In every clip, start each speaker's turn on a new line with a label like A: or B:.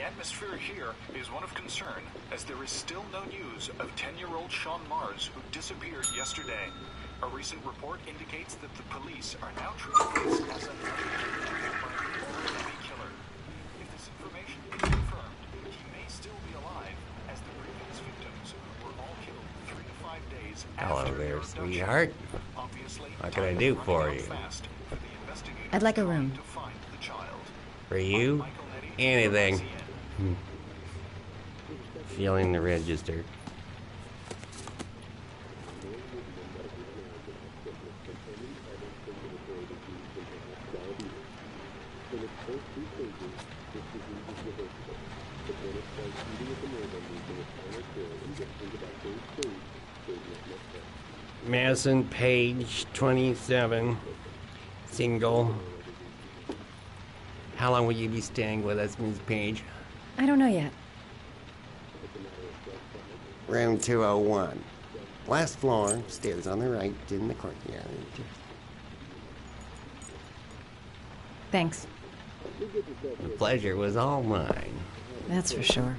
A: atmosphere here is one of concern, as there is still no news of 10-year-old Sean Mars, who disappeared yesterday. A recent report indicates that the police are now treating this as an Origami Killer. If this information is confirmed, he may still be alive, as the previous victims were all killed 3 to 5 days after
B: Hello
A: their
B: there,
A: abduction.
B: sweetheart.
A: Obviously,
B: What can I do for you?
C: I'd like a room.
B: For you? Anything. Feeling the register. Madison, page 27, single. How long will you be staying with us, Ms. Page?
C: I don't know yet.
B: Room 201. Last floor, stairs on the right, in the courtyard.
C: Thanks.
B: The pleasure was all mine.
C: That's for sure.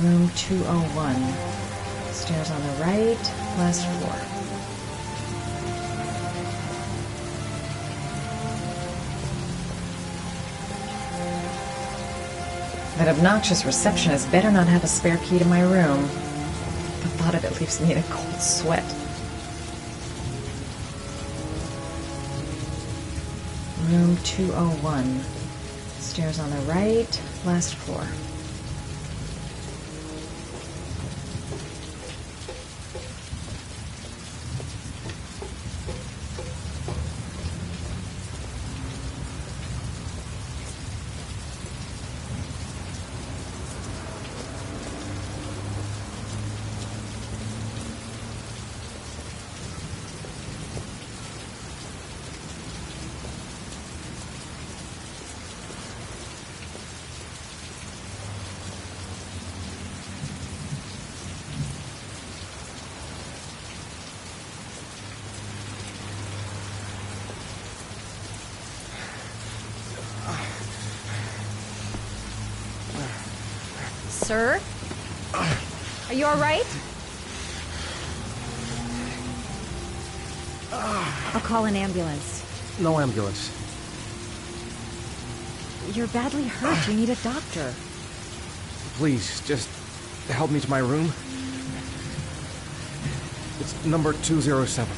C: Room 201. Stairs on the right, last floor. That obnoxious receptionist better not have a spare key to my room. The thought of it leaves me in a cold sweat. Room 201. Stairs on the right, last floor.
D: Sir? Are you all right? I'll call an ambulance.
E: No ambulance.
D: You're badly hurt. You need a doctor.
E: Please, just help me to my room. It's number 207.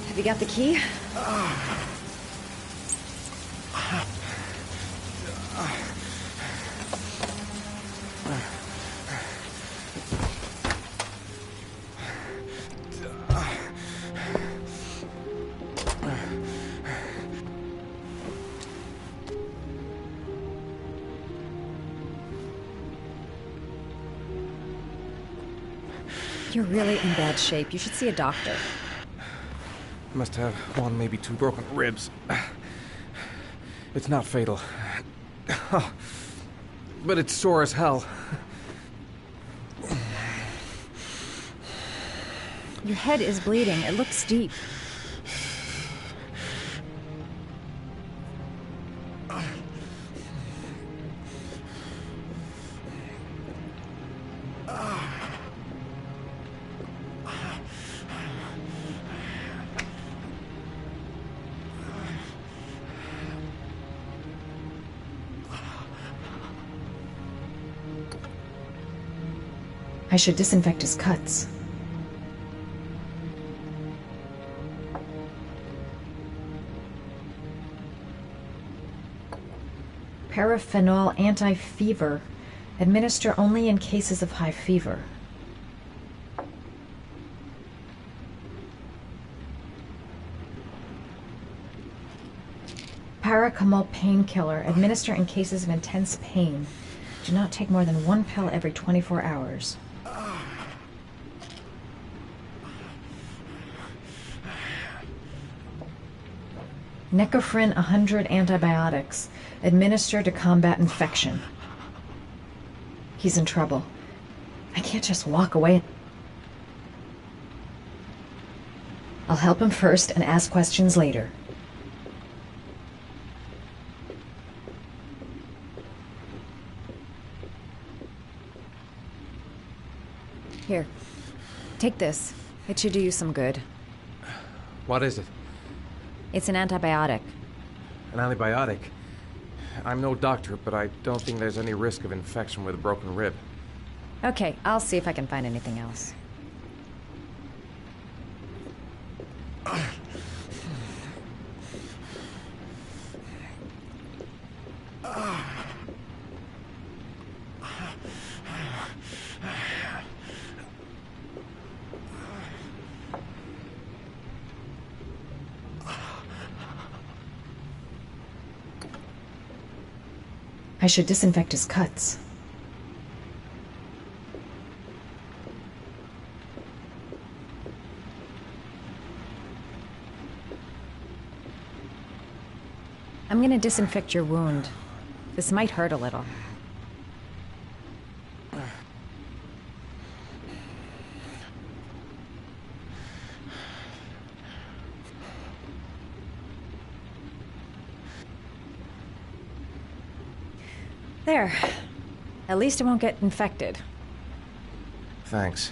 D: Have you got the key? You're really in bad shape. You should see a doctor.
E: Must have 1, maybe 2 broken ribs. It's not fatal. But it's sore as hell.
D: Your head is bleeding. It looks deep.
C: I should disinfect his cuts. Paraphenol anti-fever. Administer only in cases of high fever. Paracetamol painkiller. Administer in cases of intense pain. Do not take more than 1 pill every 24 hours. Necophren 100 antibiotics. Administer to combat infection. He's in trouble. I can't just walk away. I'll help him first and ask questions later. Here. Take this. It should do you some good.
E: What is it?
C: It's an antibiotic.
E: An antibiotic? I'm no doctor, but I don't think there's any risk of infection with a broken rib.
C: Okay, I'll see if I can find anything else. I should disinfect his cuts. I'm gonna disinfect your wound. This might hurt a little. There. At least it won't get infected.
E: Thanks.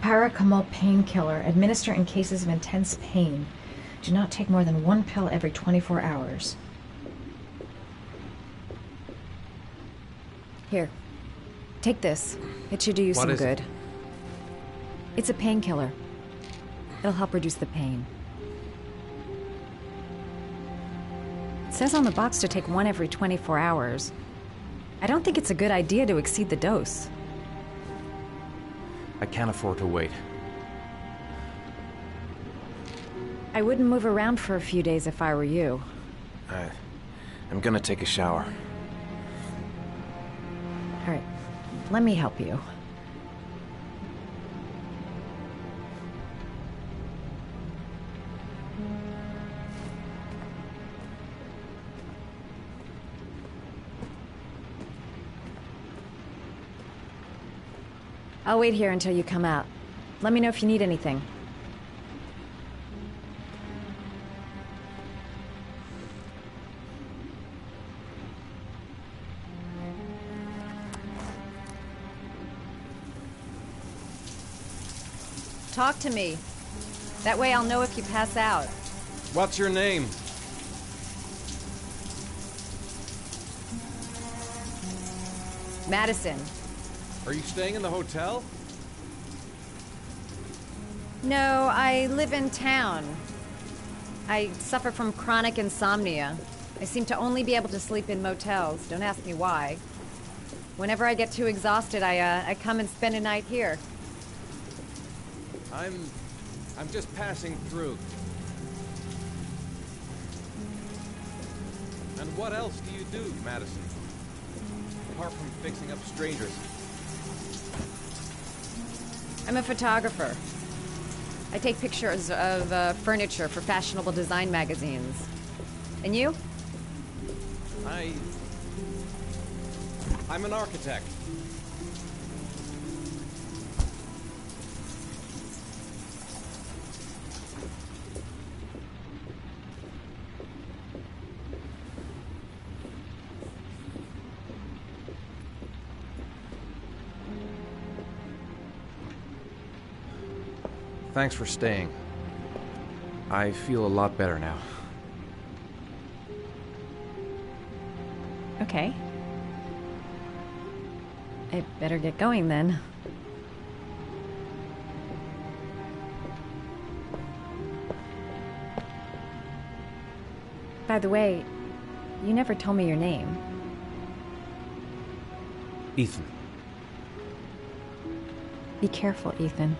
C: Paracetamol painkiller. Administer in cases of intense pain. Do not take more than 1 pill every 24 hours. Here. Take this. It should do you some good. It's a painkiller. It'll help reduce the pain. It says on the box to take 1 every 24 hours. I don't think it's a good idea to exceed the dose.
E: I can't afford to wait.
C: I wouldn't move around for a few days if I were you.
E: I'm gonna take a shower.
C: All right, let me help you. I'll wait here until you come out. Let me know if you need anything. Talk to me. That way I'll know if you pass out.
E: What's your name?
C: Madison.
E: Are you staying in the hotel?
C: No, I live in town. I suffer from chronic insomnia. I seem to only be able to sleep in motels. Don't ask me why. Whenever I get too exhausted, I come and spend a night here.
E: I'm just passing through. And what else do you do, Madison? Apart from fixing up strangers.
C: I'm a photographer. I take pictures of furniture for fashionable design magazines. And you?
E: I'm an architect. Thanks for staying. I feel a lot better now.
C: Okay. I better get going then. By the way, you never told me your name.
E: Ethan.
C: Be careful, Ethan.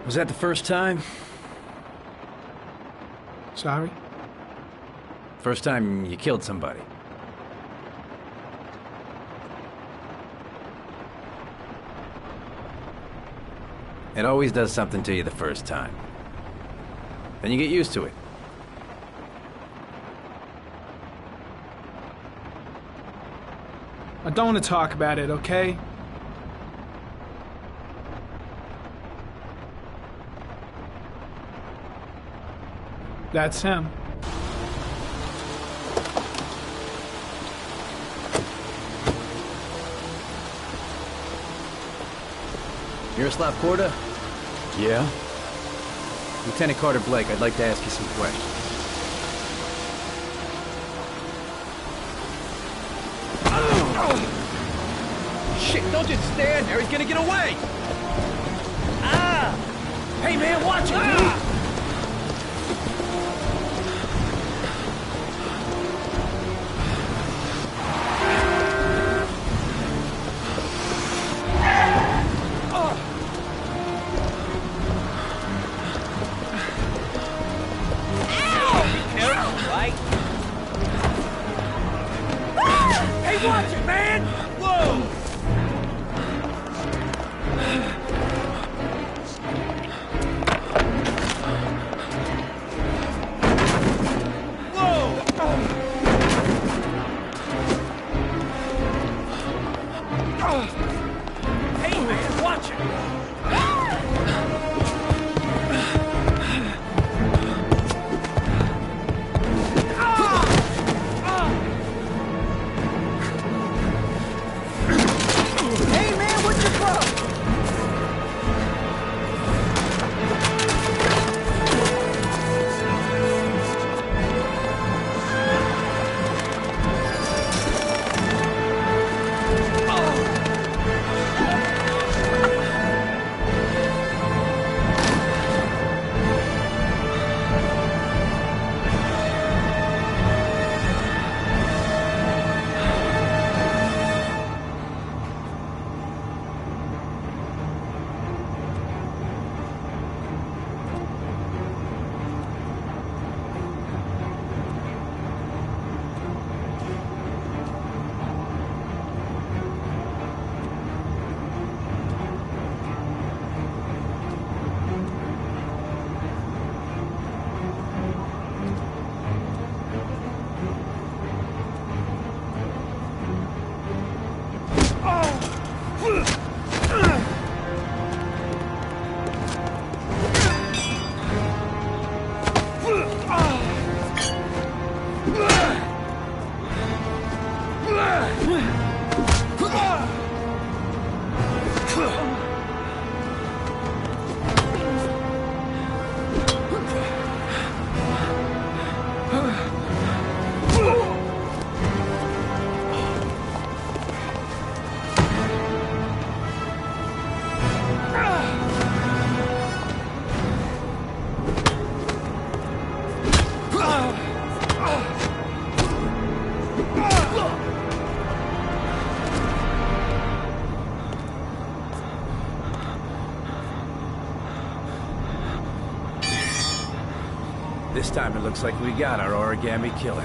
F: Was that the first time?
G: Sorry?
F: First time you killed somebody? It always does something to you the first time. Then you get used to it.
G: I don't want to talk about it, okay? That's him.
F: You're Slav Korda? Yeah? Lieutenant Carter Blake, I'd like to ask you some questions.
H: Shit, don't just stand there, he's gonna get away! Ah! Hey man, watch it, dude! Watch it, man! Whoa! Hey, man, watch it!
F: This time it looks like we got our Origami Killer.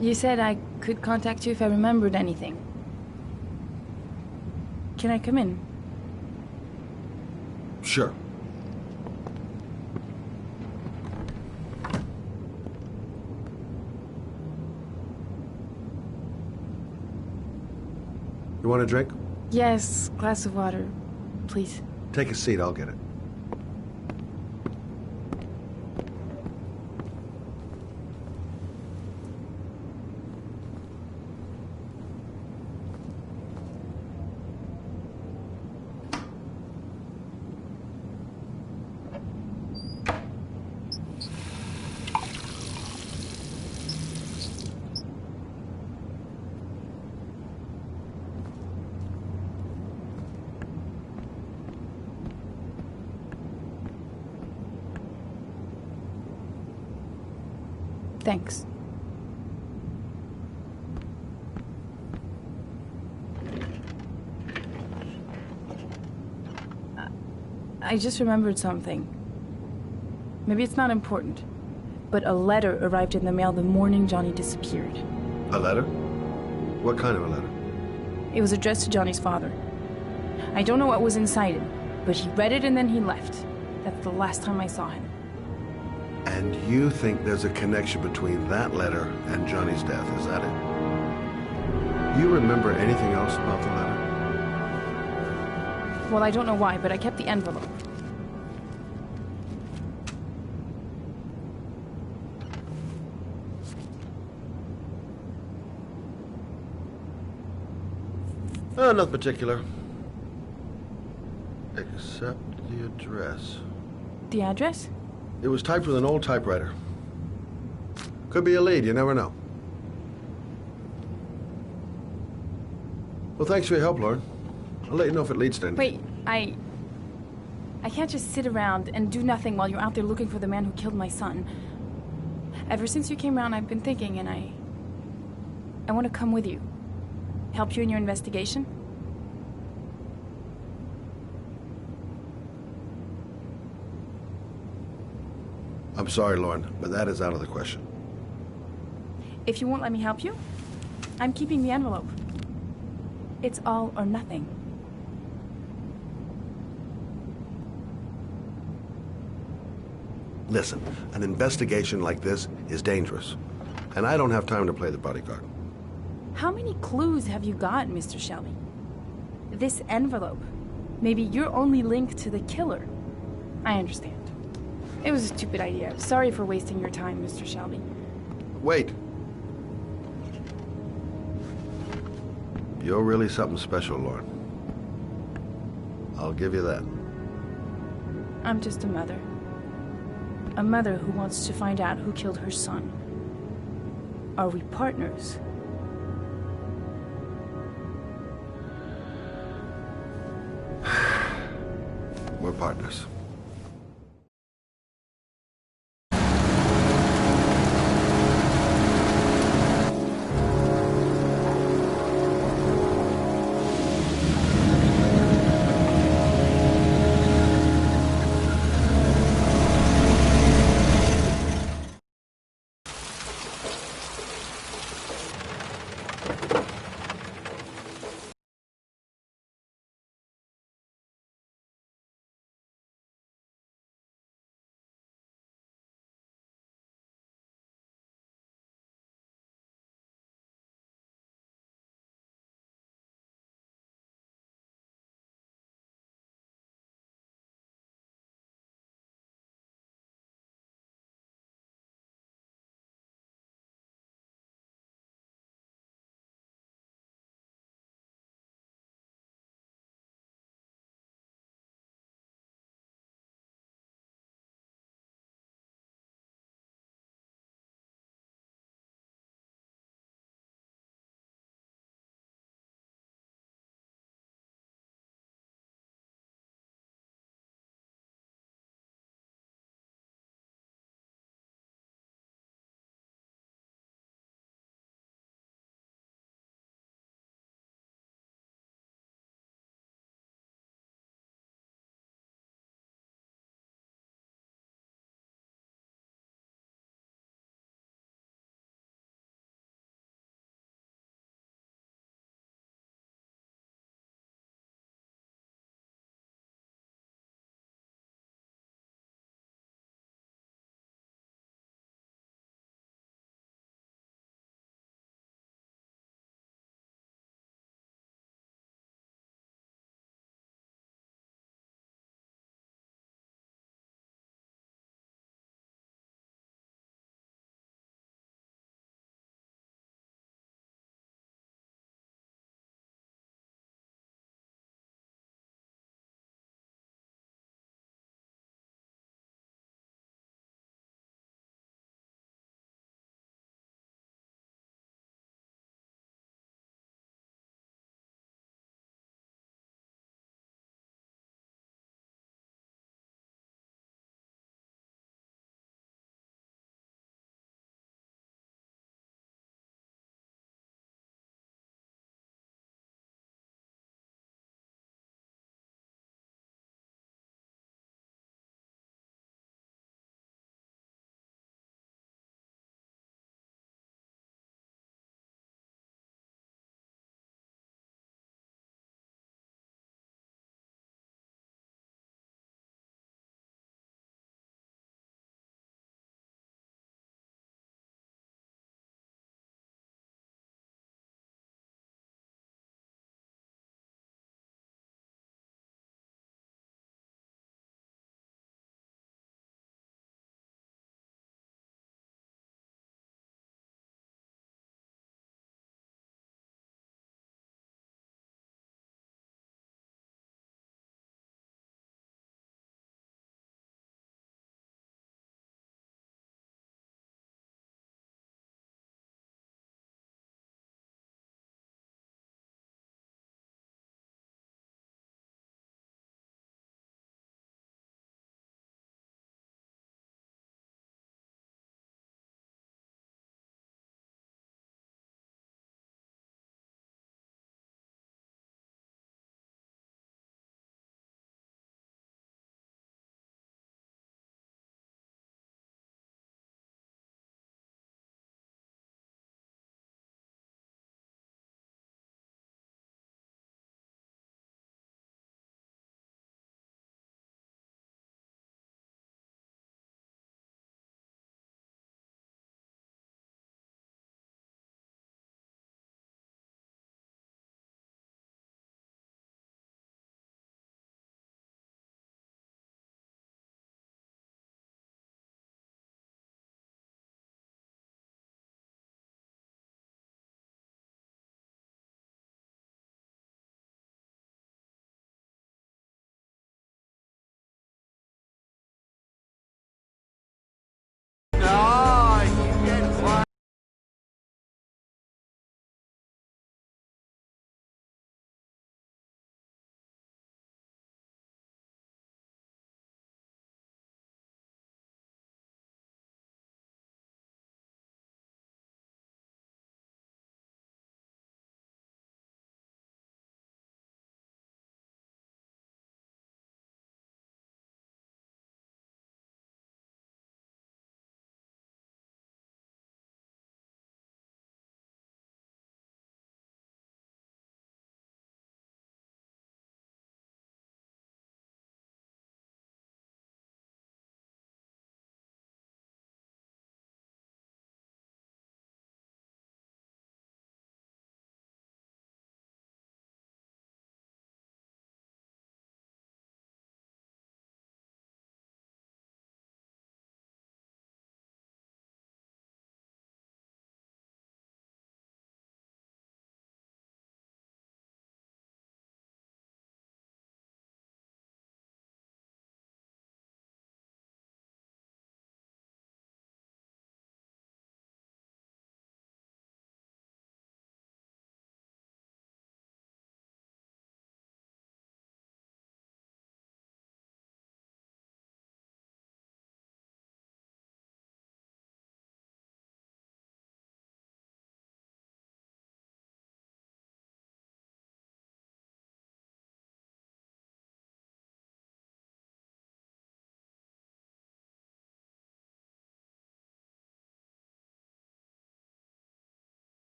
I: You said I could contact you if I remembered anything. Can I come in?
J: Sure. You want a drink?
I: Yes, glass of water, please.
J: Take a seat, I'll get it.
I: Thanks. I just remembered something. Maybe it's not important, but a letter arrived in the mail the morning Johnny disappeared.
J: A letter? What kind of a letter?
I: It was addressed to Johnny's father. I don't know what was inside it, but he read it and then he left. That's the last time I saw him.
J: And you think there's a connection between that letter and Johnny's death, is that it? You remember anything else about the letter?
I: Well, I don't know why, but I kept the envelope.
J: Nothing particular. Except the address.
I: The address?
J: It was typed with an old typewriter. Could be a lead, you never know. Well, thanks for your help, Lauren. I'll let you know if it leads to anything.
I: Wait, I can't just sit around and do nothing while you're out there looking for the man who killed my son. Ever since you came around, I've been thinking, and I want to come with you. Help you in your investigation?
J: I'm sorry, Lauren, but that is out of the question.
I: If you won't let me help you, I'm keeping the envelope. It's all or nothing.
J: Listen, an investigation like this is dangerous, and I don't have time to play the bodyguard.
I: How many clues have you got, Mr. Shelby? This envelope. Maybe your only link to the killer. I understand. It was a stupid idea. Sorry for wasting your time, Mr. Shelby.
J: Wait. You're really something special, Lauren. I'll give you that.
I: I'm just a mother. A mother who wants to find out who killed her son. Are we partners?
J: We're partners.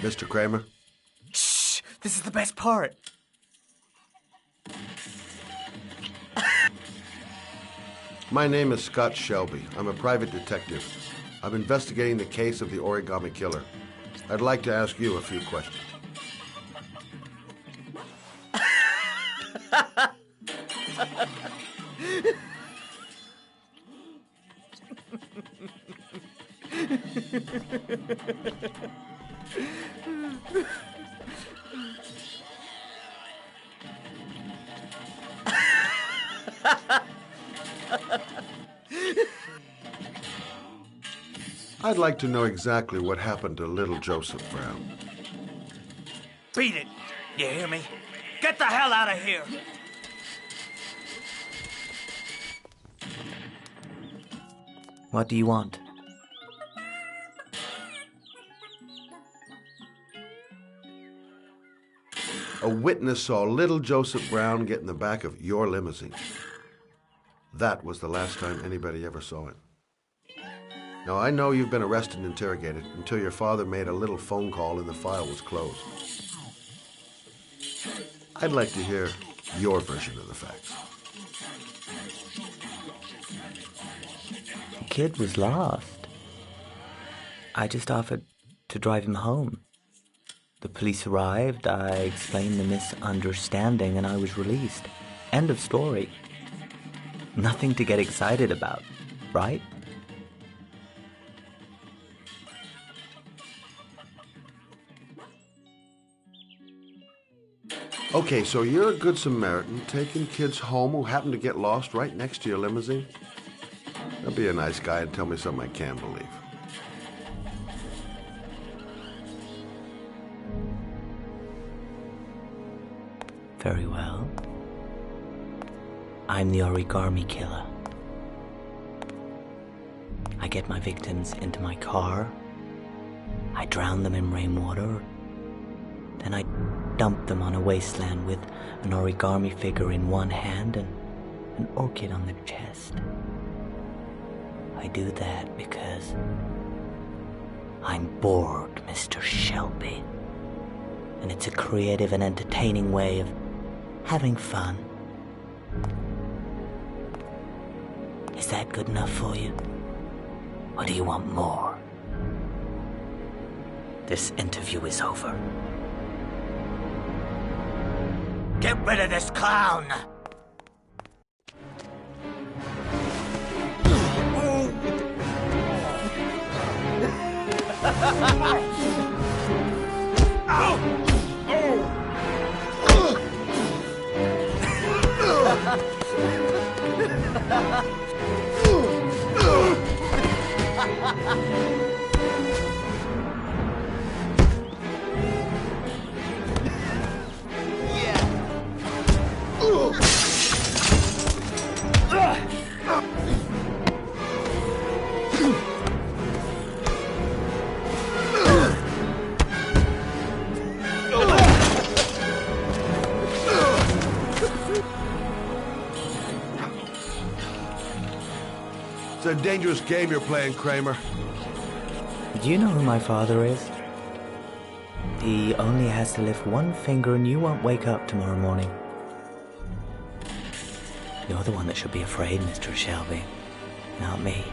J: Mr. Kramer?
K: Shh! This is the best part.
J: My name is Scott Shelby. I'm a private detective. I'm investigating the case of the Origami Killer. I'd like to ask you a few questions. I'd like to know exactly what happened to little Joseph Brown.
K: Beat it. You hear me? Get the hell out of here.
L: What do you want?
J: A witness saw little Joseph Brown get in the back of your limousine. That was the last time anybody ever saw it. Now, I know you've been arrested and interrogated until your father made a little phone call and the file was closed. I'd like to hear your version of the facts.
L: The kid was lost. I just offered to drive him home. The police arrived, I explained the misunderstanding, and I was released. End of story. Nothing to get excited about, right?
J: Okay, so you're a good Samaritan taking kids home who happen to get lost right next to your limousine? Now be a nice guy and tell me something I can't believe.
L: Very well. I'm the Origami Killer. I get my victims into my car. I drown them in rainwater. Then I dump them on a wasteland with an origami figure in one hand and an orchid on their chest. I do that because I'm bored, Mr. Shelby. And it's a creative and entertaining way of having fun. Is that good enough for you? Or do you want more? This interview is over.
K: Get rid of this clown!
J: It's a dangerous game you're playing, Kramer.
L: Do you know who my father is? He only has to lift one finger and you won't wake up tomorrow morning. You're the one that should be afraid, Mr. Shelby, not me.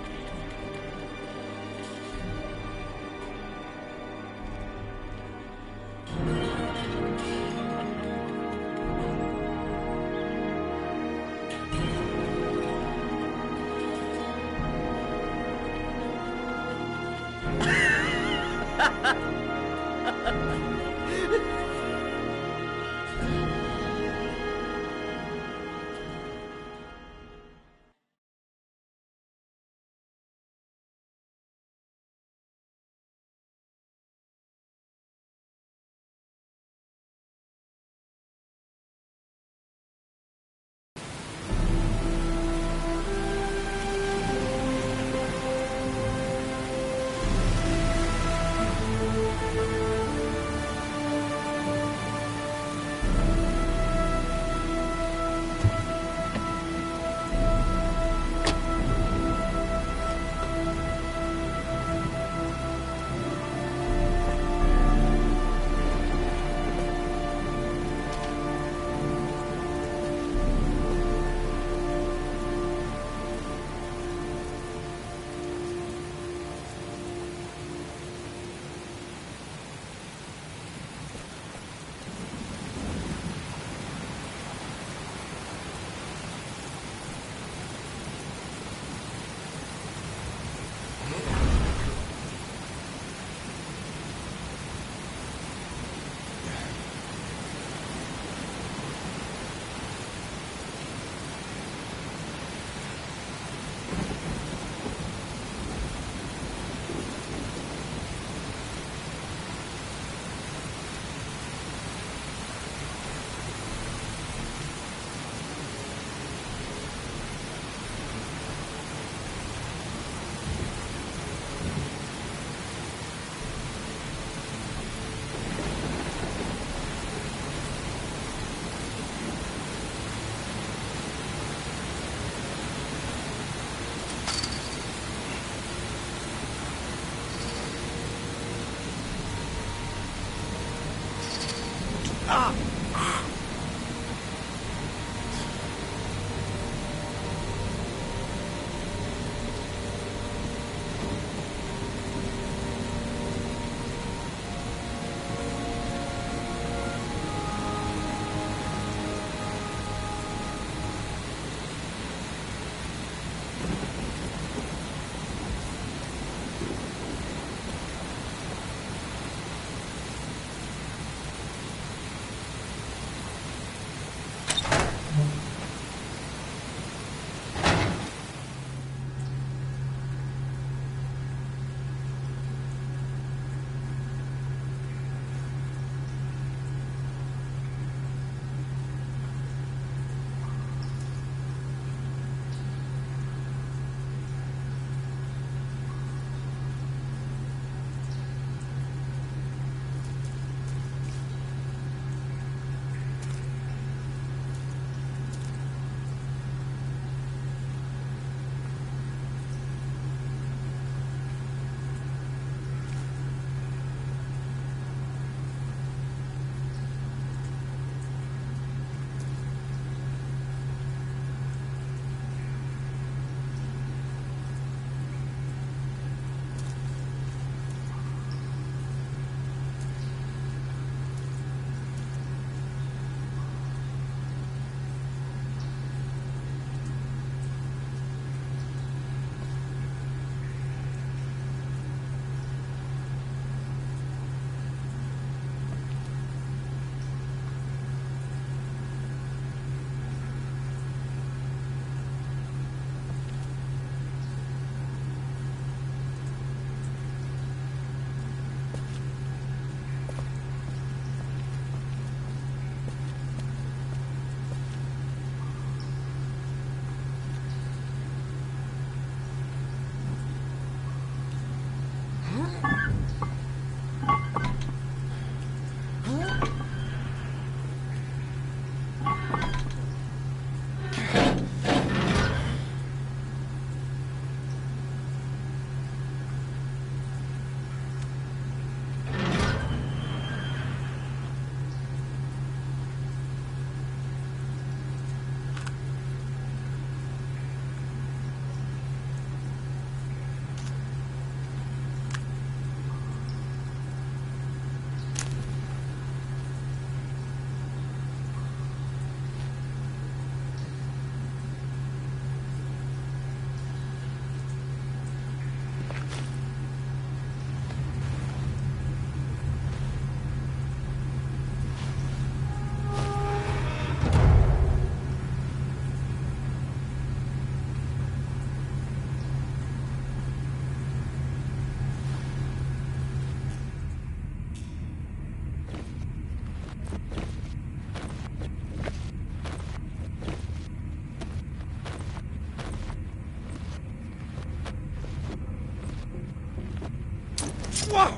E: Whoa!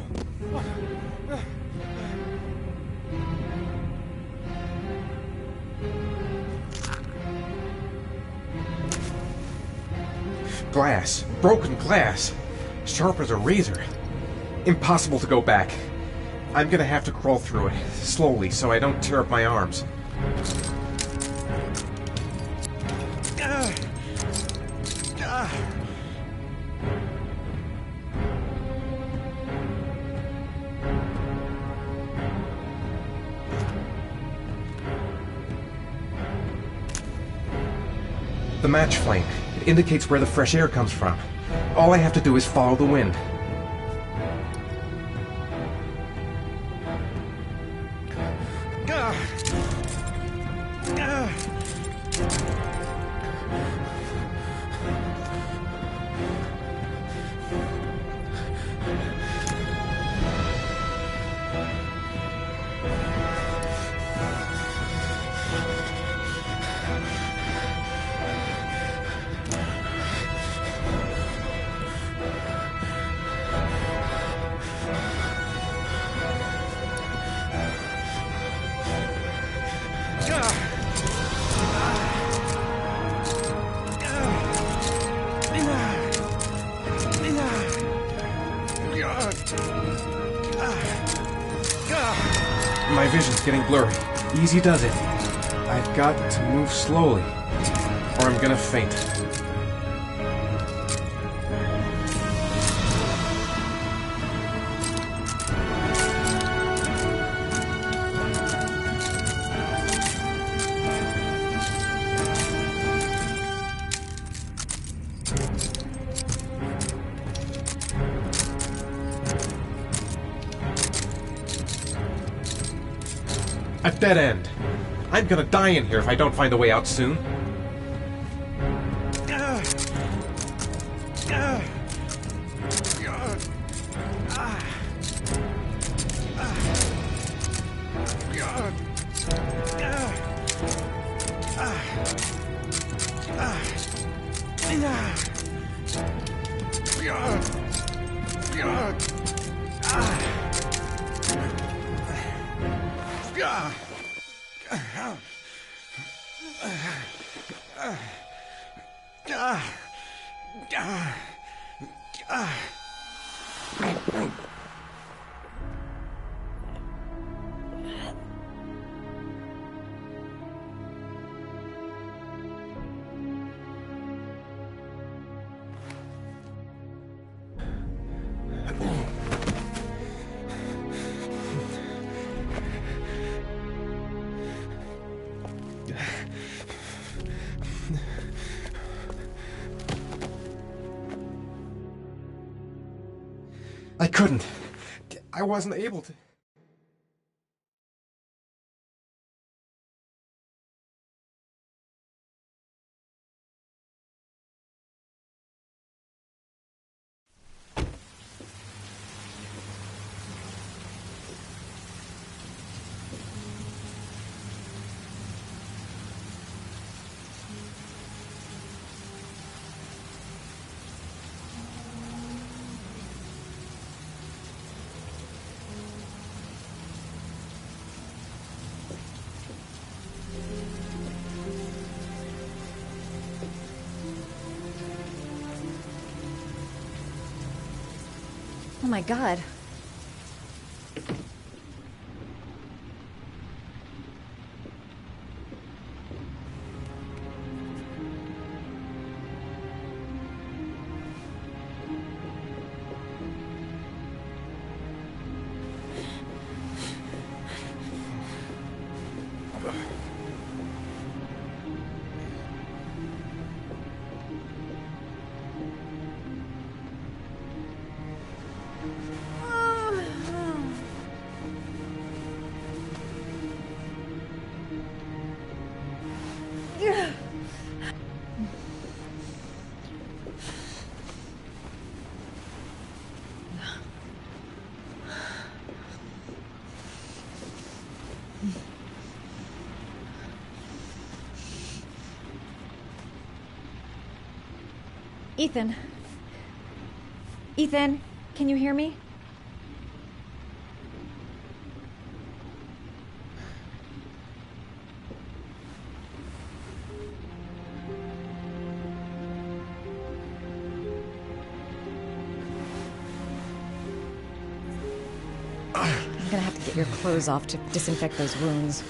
E: Glass. Broken glass. Sharp as a razor. Impossible to go back. I'm gonna have to crawl through it, slowly, so I don't tear up my arms. The match flame. It indicates where the fresh air comes from. All I have to do is follow the wind. My vision's getting blurry. Easy does it. I've got to move slowly, or I'm gonna faint. A dead end. I'm gonna die in here if I don't find a way out soon. I couldn't. I wasn't able to.
C: Oh my god. Ethan. Ethan, can you hear me? I'm gonna have to get your clothes off to disinfect those wounds.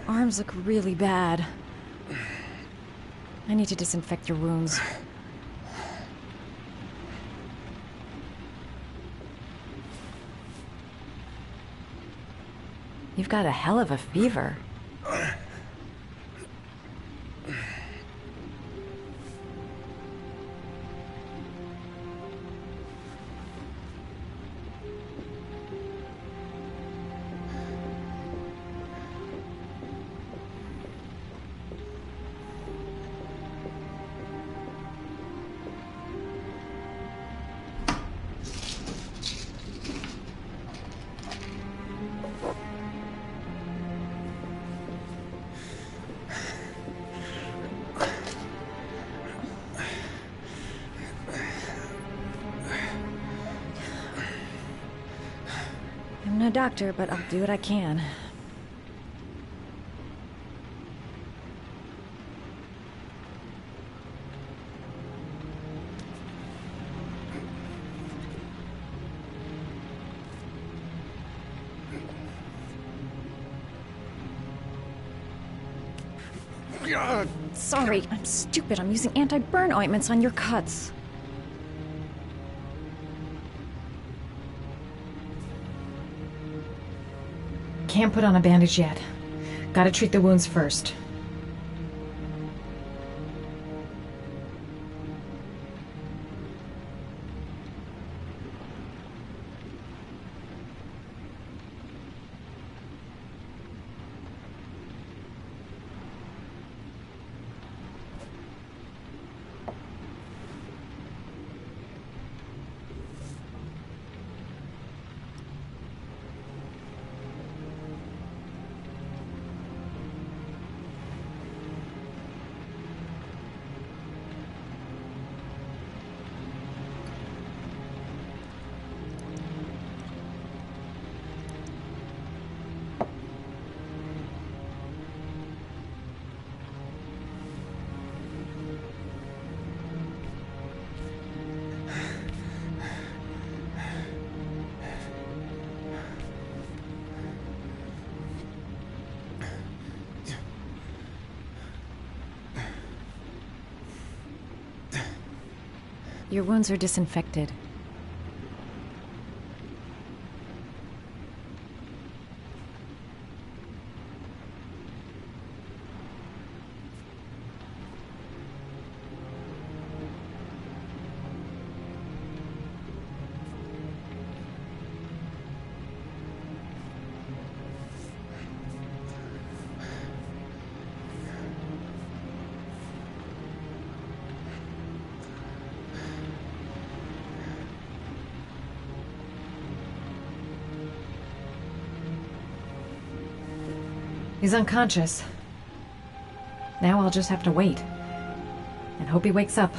C: Arms look really bad. I need to disinfect your wounds. You've got a hell of a fever. I'm no doctor, but I'll do what I can. Sorry, I'm stupid. I'm using anti-burn ointments on your cuts. Can't put on a bandage yet. Gotta treat the wounds first. Your wounds are disinfected. He's unconscious. Now I'll just have to wait. And hope he wakes up.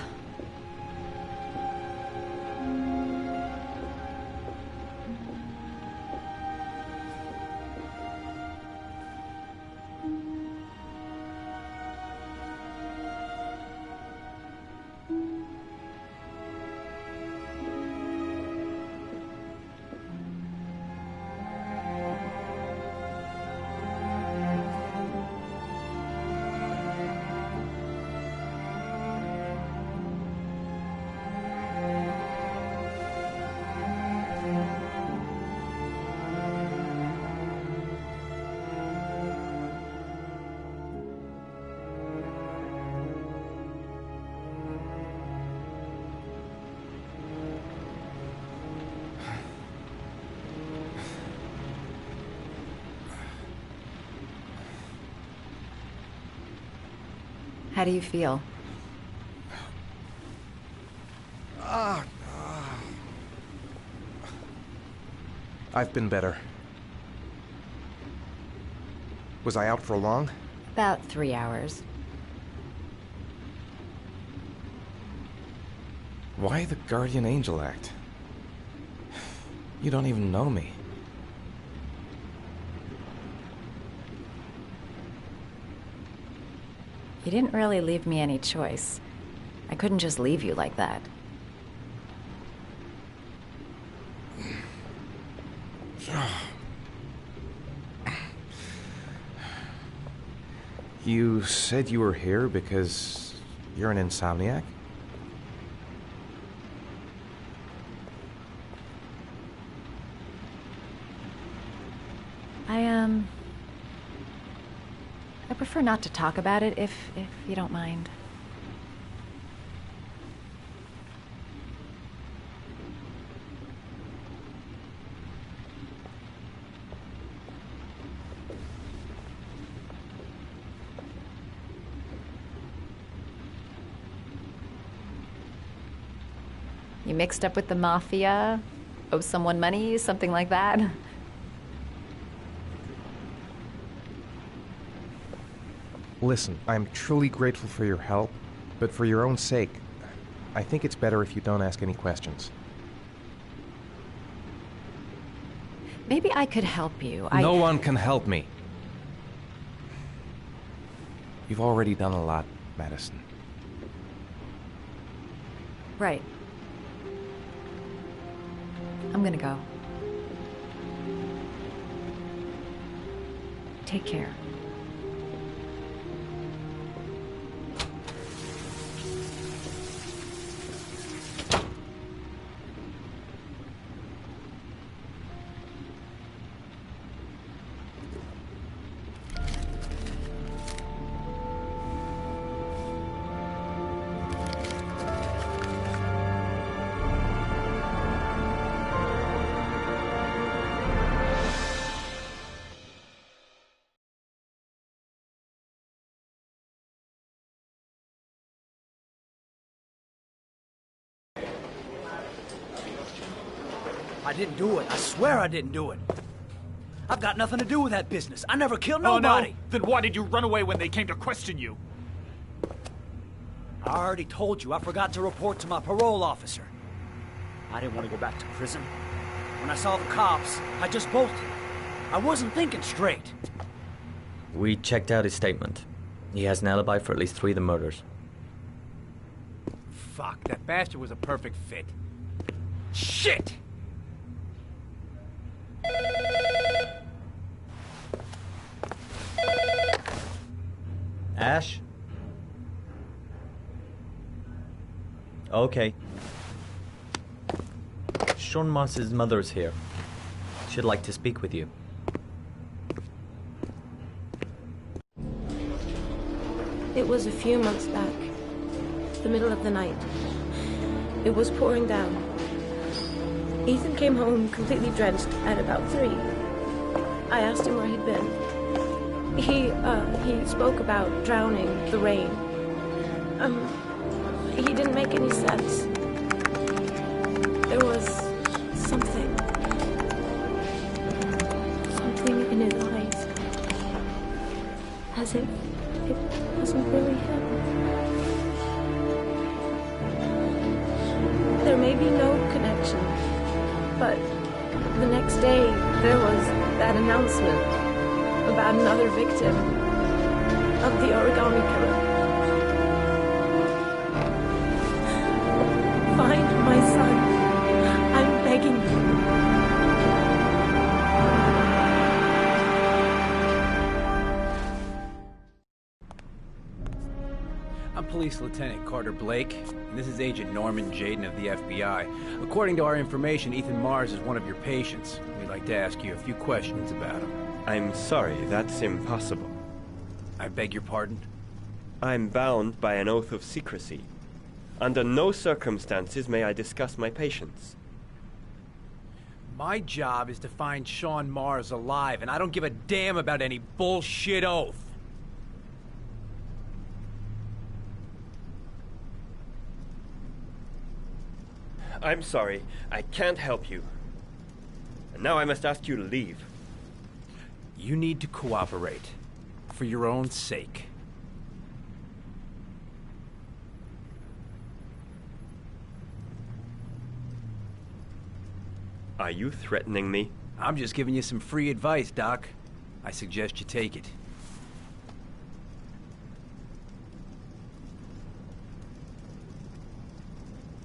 C: How do you feel?
E: I've been better. Was I out for long?
C: About 3 hours.
E: Why the guardian angel act? You don't even know me.
D: You didn't really leave me any choice. I couldn't just leave you like that.
E: You said you were here because you're an insomniac?
D: I prefer not to talk about it if you don't mind.
C: You mixed up with the mafia? Owe someone money? Something like that?
E: Listen, I'm truly grateful for your help, but for your own sake, I think it's better if you don't ask any questions.
D: Maybe I could help you.
E: No one can help me. You've already done a lot, Madison.
D: Right. I'm gonna go. Take care.
K: I didn't do it. I swear I didn't do it. I've got nothing to do with that business. I never killed nobody.
A: Oh, no? Then why did you run away when they came to question you?
K: I already told you I forgot to report to my parole officer. I didn't want to go back to prison. When I saw the cops, I just bolted. I wasn't thinking straight.
L: We checked out his statement. He has an alibi for at least 3 of the murders.
H: Fuck, that bastard was a perfect fit.
K: Shit!
L: Ash? Okay. Sean Mars's mother is here. She'd like to speak with you.
M: It was a few months back. The middle of the night. It was pouring down. Ethan came home completely drenched at about 3. I asked him where he'd been. He spoke about drowning, the rain. He didn't make any sense. There was something in his eyes. As if it wasn't really him. There may be no connection, but the next day there was that announcement about another victim of the Origami Killer. Find my son. I'm begging you.
F: I'm Police Lieutenant Carter Blake, and this is Agent Norman Jaden of the FBI. According to our information, Ethan Mars is one of your patients. We'd like to ask you a few questions about him.
N: I'm sorry, that's impossible.
F: I beg your pardon?
N: I'm bound by an oath of secrecy. Under no circumstances may I discuss my patients.
F: My job is to find Sean Mars alive, and I don't give a damn about any bullshit oath.
N: I'm sorry, I can't help you. And now I must ask you to leave.
F: You need to cooperate. For your own sake.
N: Are you threatening me?
F: I'm just giving you some free advice, Doc. I suggest you take it.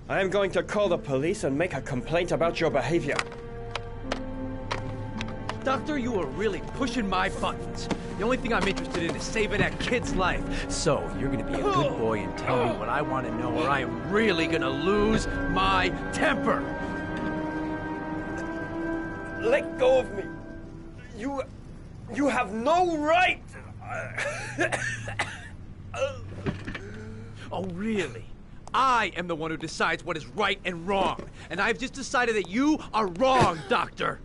N: I am going to call the police and make a complaint about your behavior.
F: Doctor, you are really pushing my buttons. The only thing I'm interested in is saving that kid's life. So, you're gonna be a good boy and tell me what I want to know, or I am really gonna lose my temper.
N: Let go of me. You have no right.
F: Oh, really? I am the one who decides what is right and wrong. And I've just decided that you are wrong, Doctor.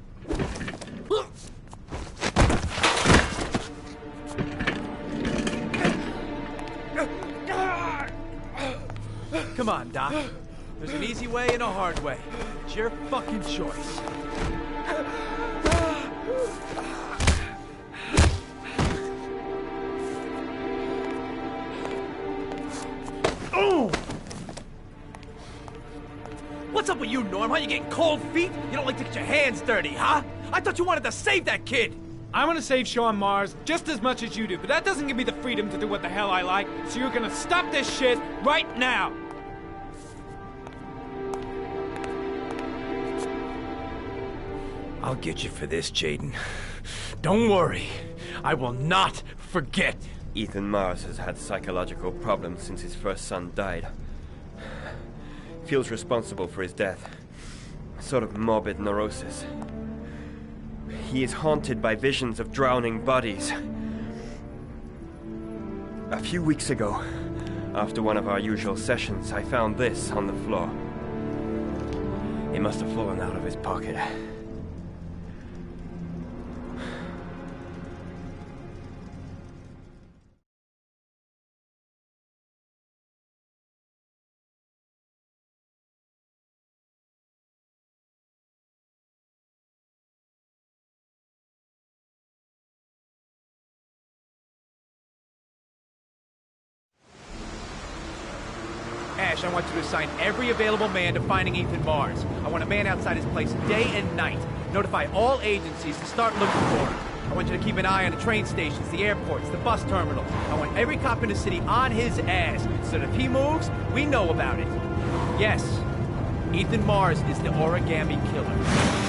F: Come on, Doc. There's an easy way and a hard way. It's your fucking choice. Oh! What's up with you, Norm? Huh? You getting cold feet? You don't like to get your hands dirty, huh? I thought you wanted to save that kid!
G: I want to save Sean Mars just as much as you do, but that doesn't give me the freedom to do what the hell I like, so you're gonna stop this shit right now!
F: I'll get you for this, Jaden. Don't worry. I will not forget.
N: Ethan Mars has had psychological problems since his first son died. Feels responsible for his death. A sort of morbid neurosis. He is haunted by visions of drowning bodies. A few weeks ago, after one of our usual sessions, I found this on the floor. It must have fallen out of his pocket.
F: Ash, I want you to assign every available man to finding Ethan Mars. I want a man outside his place day and night. Notify all agencies to start looking for him. I want you to keep an eye on the train stations, the airports, the bus terminals. I want every cop in the city on his ass, so that if he moves, we know about it. Yes, Ethan Mars is the Origami Killer.